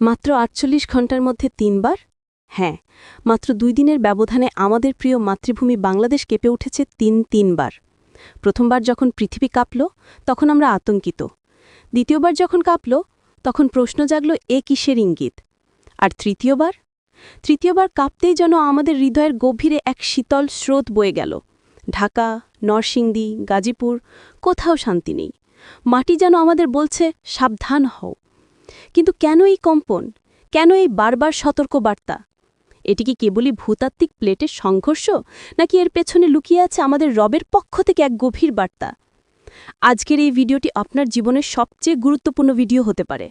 মাত্র ৪৮ ঘণ্টার মধ্যে ৩ বার? হ্যাঁ, মাত্র ২ দিনের ব্যবধানে আমাদের প্রিয় মাতৃভূমি বাংলাদেশ কেঁপে উঠেছে ৩ বার। প্রথমবার যখন পৃথিবী কাঁপল, তখন আমরা আতঙ্কিত। দ্বিতীয়বার যখন কাঁপল, তখন প্রশ্ন জাগল এ কিসের ইঙ্গিত? আর তৃতীয়বার কাঁপতেই যেন আমাদের হৃদয়ের গভীরে এক শীতল স্রোত বয়ে গেল। ঢাকা, নরসিংদী, গাজীপুর, কোথাও শান্তি নেই। মাটি যেন আমাদের বলছে, সাবধান হও। কিন্তু কেন এই কম্পন? কেন এই বারবার সতর্ক বার্তা? এটি কি কেবলই ভূতাত্ত্বিক প্লেটের সংঘর্ষ, নাকি এর পেছনে লুকিয়ে আছে আমাদের রবের পক্ষ থেকে এক গভীর বার্তা? আজকের এই ভিডিওটি আপনার জীবনের সবচেয়ে গুরুত্বপূর্ণ ভিডিও হতে পারে,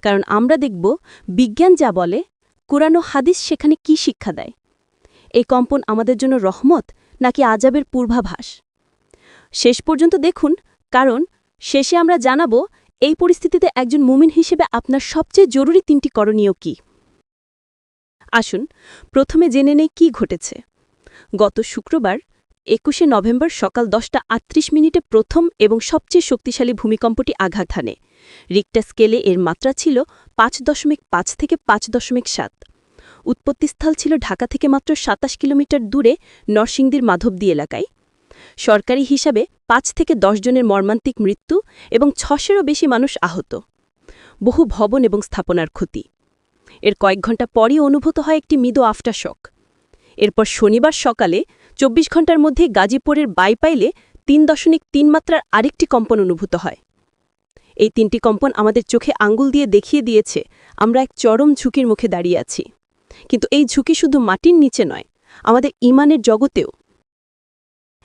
কারণ আমরা দেখব বিজ্ঞান যা বলে, কুরআন ও হাদিস সেখানে কি শিক্ষা দেয়। এই কম্পন আমাদের জন্য রহমত নাকি আযাবের পূর্বাভাস? শেষ পর্যন্ত দেখুন, কারণ শেষে আমরা জানাব এই পরিস্থিতিতে একজন মুমিন হিসেবে আপনার সবচেয়ে জরুরি ৩টি করণীয় কী। আসুন প্রথমে জেনে নেই কী ঘটেছে। গত শুক্রবার ২১শে নভেম্বর সকাল ১০টা ৩৮ প্রথম এবং সবচেয়ে শক্তিশালী ভূমিকম্পটি আঘাত হানে। রিক্টার স্কেলে এর মাত্রা ছিল ৫.৫ থেকে ৫.৭। উৎপত্তিস্থল ছিল ঢাকা থেকে মাত্র ২৭ কিলোমিটার দূরে নরসিংদীর মাধবদী এলাকায়। সরকারি হিসাবে ৫ থেকে ১০ জনের মর্মান্তিক মৃত্যু এবং ৬০০-এরও বেশি মানুষ আহত। বহু ভবন এবং স্থাপনার ক্ষতি। এর কয়েক ঘণ্টা পরই অনুভূত হয় একটি মৃদু আফটারশক। এরপর শনিবার সকালে ২৪ ঘণ্টার মধ্যে গাজীপুরের বাইপাইলে ৩.৩ মাত্রার আরেকটি কম্পন অনুভূত হয়। এই ৩টি কম্পন আমাদের চোখে আঙ্গুল দিয়ে দেখিয়ে দিয়েছে আমরা এক চরম ঝুঁকির মুখে দাঁড়িয়ে আছি। কিন্তু এই ঝুঁকি শুধু মাটির নিচে নয়, আমাদের ঈমানের জগতেও।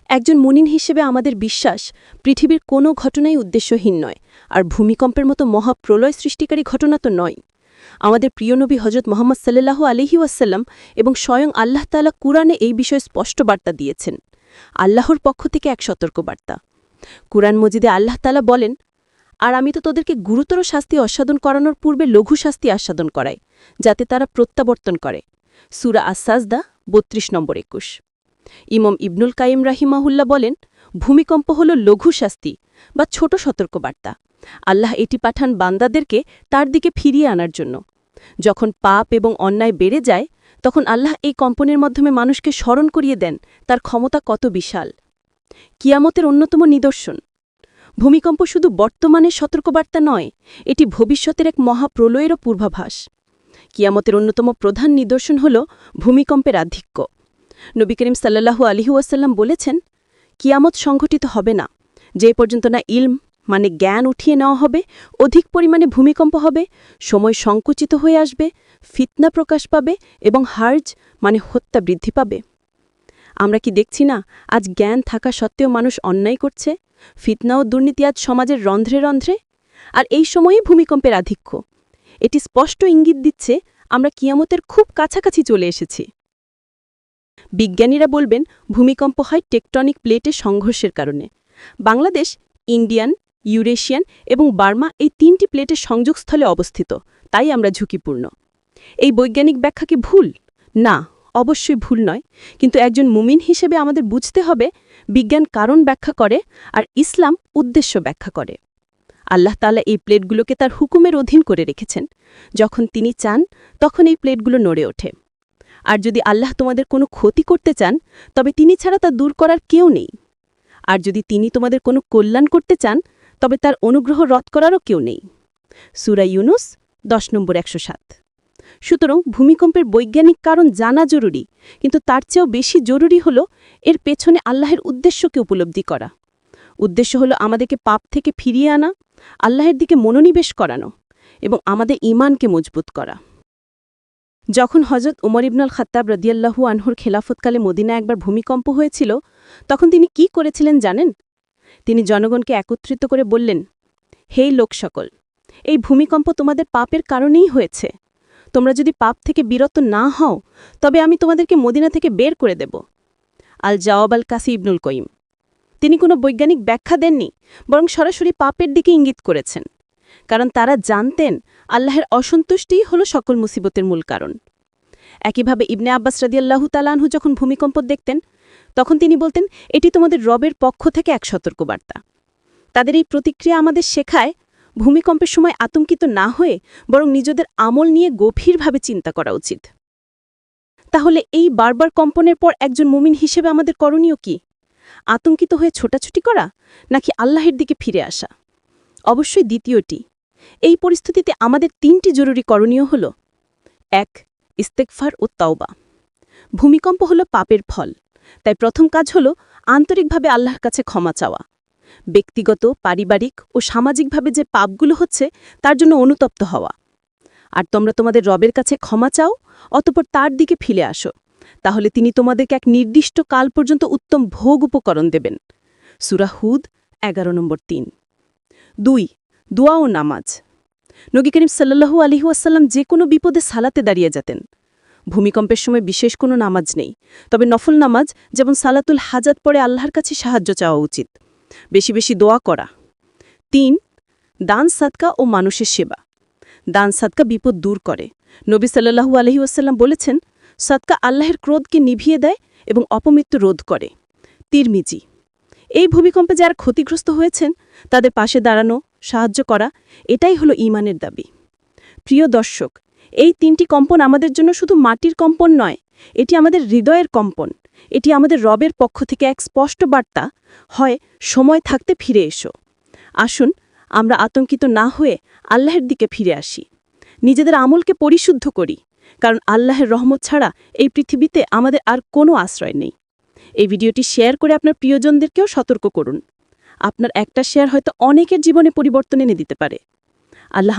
একজন মুমিন হিসেবে আমাদের বিশ্বাস, পৃথিবীর কোনো ঘটনাই উদ্দেশ্যহীন নয়, আর ভূমিকম্পের মতো মহাপ্রলয় সৃষ্টিকারী ঘটনা তো নয়। আমাদের প্রিয় নবী হজরত মুহাম্মদ সাল্লাল্লাহু আলাইহি ওয়াসাল্লাম এবং স্বয়ং আল্লাহ তাআলা কুরআনে এই বিষয়ে স্পষ্ট বার্তা দিয়েছেন। আল্লাহর পক্ষ থেকে এক সতর্কবার্তা। কুরআন মজিদে আল্লাহ তাআলা বলেন, আর আমি তো তোদেরকে গুরুতর শাস্তি আস্বাদন করানোর পূর্বে লঘু শাস্তি আস্বাদন করাই, যাতে তারা প্রত্যাবর্তন করে। সূরা আস-সাজদা ৩২ নম্বর ২১। ইমাম ইবনুল কাইয়িম রাহিমাহুল্লাহ বলেন, ভূমিকম্প হল লঘু শাস্তি বা ছোট সতর্কবার্তা। আল্লাহ এটি পাঠান বান্দাদেরকে তার দিকে ফিরিয়ে আনার জন্য। যখন পাপ এবং অন্যায় বেড়ে যায়, তখন আল্লাহ এই কম্পনের মাধ্যমে মানুষকে স্মরণ করিয়ে দেন তার ক্ষমতা কত বিশাল। কিয়ামতের অন্যতম নিদর্শন। ভূমিকম্প শুধু বর্তমানের সতর্কবার্তা নয়, এটি ভবিষ্যতের এক মহাপ্রলয়েরও পূর্বাভাস। কিয়ামতের অন্যতম প্রধান নিদর্শন হল ভূমিকম্পের আধিক্য। নবী করিম সাল্লাল্লাহু আলাইহি ওয়াসাল্লাম বলেছেন, কিয়ামত সংঘটিত হবে না যে পর্যন্ত না ইলম মানে জ্ঞান উঠিয়ে নেওয়া হবে, অধিক পরিমাণে ভূমিকম্প হবে, সময় সংকুচিত হয়ে আসবে, ফিতনা প্রকাশ পাবে এবং হার্জ মানে হত্যা বৃদ্ধি পাবে। আমরা কি দেখছি না আজ জ্ঞান থাকা সত্ত্বেও মানুষ অন্যায় করছে? ফিতনা ও দুর্নীতি আজ সমাজের রন্ধ্রে রন্ধ্রে। আর এই সময়ই ভূমিকম্পের আধিক্য। এটি স্পষ্ট ইঙ্গিত দিচ্ছে আমরা কিয়ামতের খুব কাছাকাছি চলে এসেছি। বিজ্ঞানীরা বলবেন, ভূমিকম্প হয় টেকটনিক প্লেটের সংঘর্ষের কারণে। বাংলাদেশ ইন্ডিয়ান, ইউরেশিয়ান এবং বার্মা এই ৩টি প্লেটের সংযোগস্থলে অবস্থিত, তাই আমরা ঝুঁকিপূর্ণ। এই বৈজ্ঞানিক ব্যাখ্যা কি ভুল? না, অবশ্যই ভুল নয়। কিন্তু একজন মুমিন হিসেবে আমাদের বুঝতে হবে, বিজ্ঞান কারণ ব্যাখ্যা করে আর ইসলাম উদ্দেশ্য ব্যাখ্যা করে। আল্লাহ তাআলা এই প্লেটগুলোকে তার হুকুমের অধীন করে রেখেছেন। যখন তিনি চান, তখন এই প্লেটগুলো নড়ে ওঠে। আর যদি আল্লাহ তোমাদের কোনো ক্ষতি করতে চান, তবে তিনি ছাড়া তা দূর করার কেউ নেই। আর যদি তিনি তোমাদের কোনো কল্যাণ করতে চান, তবে তার অনুগ্রহ রদ করারও কেউ নেই। সূরা ইউনুস ১০ নম্বর ১০৭। সুতরাং ভূমিকম্পের বৈজ্ঞানিক কারণ জানা জরুরি, কিন্তু তার চেয়েও বেশি জরুরি হল এর পেছনে আল্লাহের উদ্দেশ্যকে উপলব্ধি করা। উদ্দেশ্য হল আমাদেরকে পাপ থেকে ফিরিয়ে আনা, আল্লাহের দিকে মনোনিবেশ করানো এবং আমাদের ঈমানকে মজবুত করা। যখন হজরত উমর ইবনুল খাত্তাব রাদিয়াল্লাহু আনহুর খেলাফতকালে মদিনায় একবার ভূমিকম্প হয়েছিল, তখন তিনি কি করেছিলেন জানেন? তিনি জনগণকে একত্রিত করে বললেন, হে লোক সকল, এই ভূমিকম্প তোমাদের পাপের কারণেই হয়েছে। তোমরা যদি পাপ থেকে বিরত না হও, তবে আমি তোমাদেরকে মদিনা থেকে বের করে দেব। আল জাওয়াব আল কাসি ইবনুল কয়িম। তিনি কোনো বৈজ্ঞানিক ব্যাখ্যা দেননি, বরং সরাসরি পাপের দিকে ইঙ্গিত করেছেন। কারণ তারা জানতেন আল্লাহের অসন্তুষ্টিই হল সকল মুসিবতের মূল কারণ। একইভাবে ইবনে আব্বাস রাদিয়াল্লাহু তাআলা আনহু যখন ভূমিকম্প দেখতেন, তখন তিনি বলতেন, এটি তোমাদের রবের পক্ষ থেকে এক সতর্কবার্তা। তাদের এই প্রতিক্রিয়া আমাদের শেখায়, ভূমিকম্পের সময় আতঙ্কিত না হয়ে বরং নিজেদের আমল নিয়ে গভীরভাবে চিন্তা করা উচিত। তাহলে এই বারবার কম্পনের পর একজন মুমিন হিসেবে আমাদের করণীয় কি? আতঙ্কিত হয়ে ছোটাছুটি করা নাকি আল্লাহের দিকে ফিরে আসা? অবশ্যই দ্বিতীয়টি। এই পরিস্থিতিতে আমাদের 3টি জরুরি করণীয় হল: 1. ইস্তেগফার ও তাওবা। ভূমিকম্প হলো পাপের ফল, তাই প্রথম কাজ হল আন্তরিকভাবে আল্লাহর কাছে ক্ষমা চাওয়া। ব্যক্তিগত, পারিবারিক ও সামাজিকভাবে যে পাপগুলো হচ্ছে তার জন্য অনুতপ্ত হওয়া। আর তোমরা তোমাদের রবের কাছে ক্ষমা চাও, অতঃপর তার দিকে ফিরে আসো, তাহলে তিনি তোমাদেরকে এক নির্দিষ্ট কাল পর্যন্ত উত্তম ভোগ উপকরণ দেবেন। সূরা হুদ 11:3। 2. দোয়া ও নামাজ। নবী করিম সাল্লাল্লাহু আলাইহি ওয়াসাল্লাম যে কোনো বিপদে সালাতে দাঁড়িয়ে যেতেন। ভূমিকম্পের সময় বিশেষ কোনো নামাজ নেই, তবে নফল নামাজ যেমন সালাতুল হাজাত পড়ে আল্লাহর কাছে সাহায্য চাওয়া উচিত। বেশি বেশি দোয়া করা। 3. দান সাদকা ও মানুষের সেবা। দান সাদকা বিপদ দূর করে। নবী সাল্লাল্লাহু আলাইহি ওয়াসাল্লাম বলেছেন, সাদকা আল্লাহের ক্রোধকে নিভিয়ে দেয় এবং অপমৃত্যু রোধ করে। তিরমিজি। এই ভূমিকম্পে যারা ক্ষতিগ্রস্ত হয়েছেন তাদের পাশে দাঁড়ানো, সাহায্য করা, এটাই হলো ঈমানের দাবি। প্রিয় দর্শক, এই 3টি কম্পন আমাদের জন্য শুধু মাটির কম্পন নয়, এটি আমাদের হৃদয়ের কম্পন। এটি আমাদের রবের পক্ষ থেকে এক স্পষ্ট বার্তা, হয় সময় থাকতে ফিরে এসো। আসুন আমরা আতঙ্কিত না হয়ে আল্লাহের দিকে ফিরে আসি, নিজেদের আমলকে পরিশুদ্ধ করি, কারণ আল্লাহের রহমত ছাড়া এই পৃথিবীতে আমাদের আর কোনো আশ্রয় নেই। এই ভিডিওটি শেয়ার করে আপনার প্রিয়জনদেরকেও সতর্ক করুন। আপনার একটা শেয়ার হয়তো অনেকের জীবনে পরিবর্তন এনে দিতে পারে। আল্লাহ